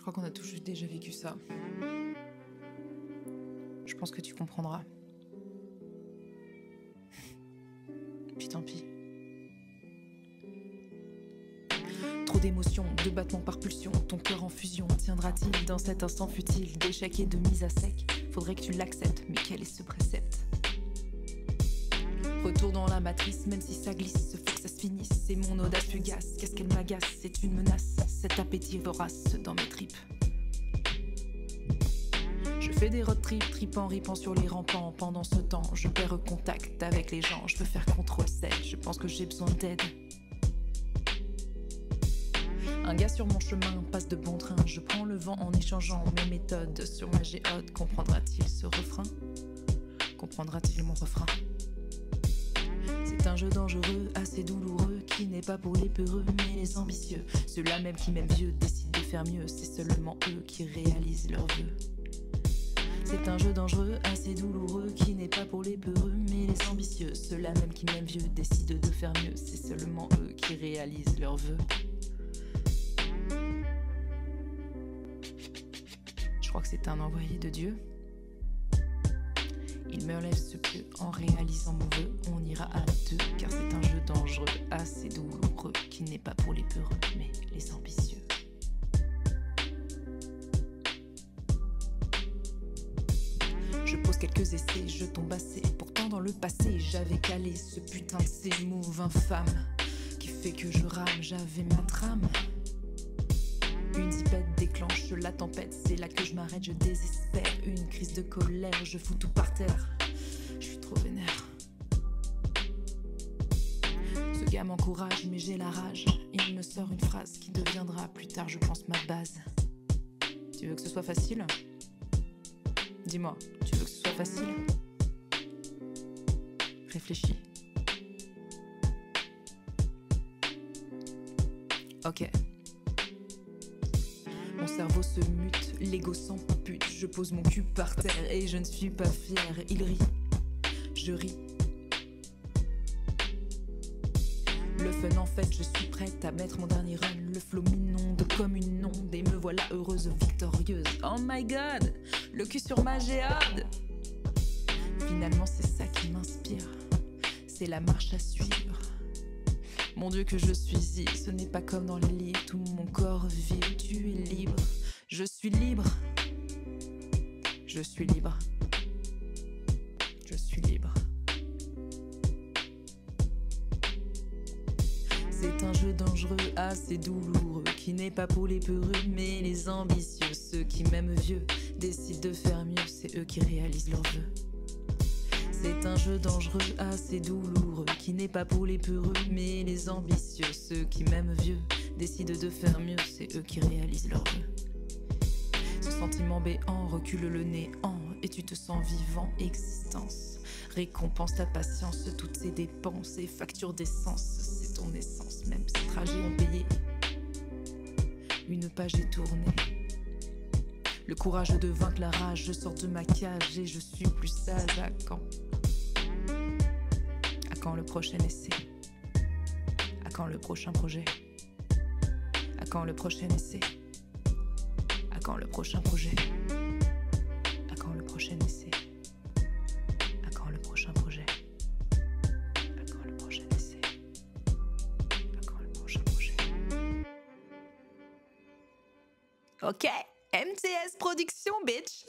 Je crois qu'on a tous déjà vécu ça. Je pense que tu comprendras. Puis tant pis. Trop d'émotions, de battements par pulsion, ton cœur en fusion. Tiendra-t-il dans cet instant futile d'échec et de mise à sec? Faudrait que tu l'acceptes, mais quel est ce précepte? Retour dans la matrice, même si ça glisse, faut que ça se finisse. C'est mon audace fugace, qu'est-ce qu'elle m'agace? C'est une menace, cet appétit vorace dans mes tripes. Je fais des road trips, tripant, ripant sur les rampants. Pendant ce temps, je perds contact avec les gens. Je veux faire CTRL-C, je pense que j'ai besoin d'aide. Un gars sur mon chemin passe de bon train. Je prends le vent en échangeant mes méthodes sur ma géode. Comprendra-t-il ce refrain? Comprendra-t-il mon refrain? C'est un jeu dangereux, assez douloureux, qui n'est pas pour les peureux, mais les ambitieux. Ceux-là même qui, même vieux, décident de faire mieux. C'est seulement eux qui réalisent leurs vœux. C'est un jeu dangereux, assez douloureux, qui n'est pas pour les peureux, mais les ambitieux. Ceux-là même qui, même vieux, décident de faire mieux. C'est seulement eux qui réalisent leurs vœux. Je crois que c'est un envoyé de Dieu. Il me relève ce peu, en réalisant mon vœu, on ira à deux, car c'est un jeu dangereux, assez douloureux, qui n'est pas pour les peureux, mais les ambitieux. Je pose quelques essais, je tombe assez, pourtant dans le passé, j'avais calé ce putain de ces moves infâmes, qui fait que je rame, j'avais ma trame. Une zipette déclenche la tempête, c'est là que je m'arrête, je désespère. Une crise de colère, je fous tout par terre. Je suis trop vénère. Ce gars m'encourage, mais j'ai la rage. Il me sort une phrase qui deviendra plus tard, je pense, ma base. Tu veux que ce soit facile? Dis-moi, tu veux que ce soit facile? Réfléchis. Ok. Mon cerveau se mute, l'ego s'ampute. Je pose mon cul par terre et je ne suis pas fière. Il rit, je ris. Le fun en fait, je suis prête à mettre mon dernier run. Le flow m'inonde comme une onde et me voilà heureuse, victorieuse. Oh my god, le cul sur ma géode. Finalement c'est ça qui m'inspire, c'est la marche à suivre. Mon Dieu que je suis ici, ce n'est pas comme dans les livres, tout mon corps vibre, tu es libre, je suis libre, je suis libre, je suis libre. C'est un jeu dangereux, assez douloureux, qui n'est pas pour les peureux, mais les ambitieux. Ceux qui, même vieux, décident de faire mieux, c'est eux qui réalisent leurs vœux. C'est un jeu dangereux, assez douloureux, qui n'est pas pour les peureux, mais les ambitieux. Ceux qui, même vieux, décident de faire mieux, c'est eux qui réalisent leurs vœux. Ce sentiment béant recule le néant, et tu te sens vivant, existence. Récompense ta patience, toutes ces dépenses et factures d'essence, c'est ton essence, même ces trajets ont payé. Une page est tournée. Le courage de vaincre la rage, je sors de ma cage et je suis plus sage. À quand? À quand le prochain essai? À quand le prochain projet? À quand le prochain essai? À quand le prochain projet? À quand le prochain essai? À quand le prochain projet? À quand le prochain essai? À quand le prochain projet? Ok, MTS Production, bitch.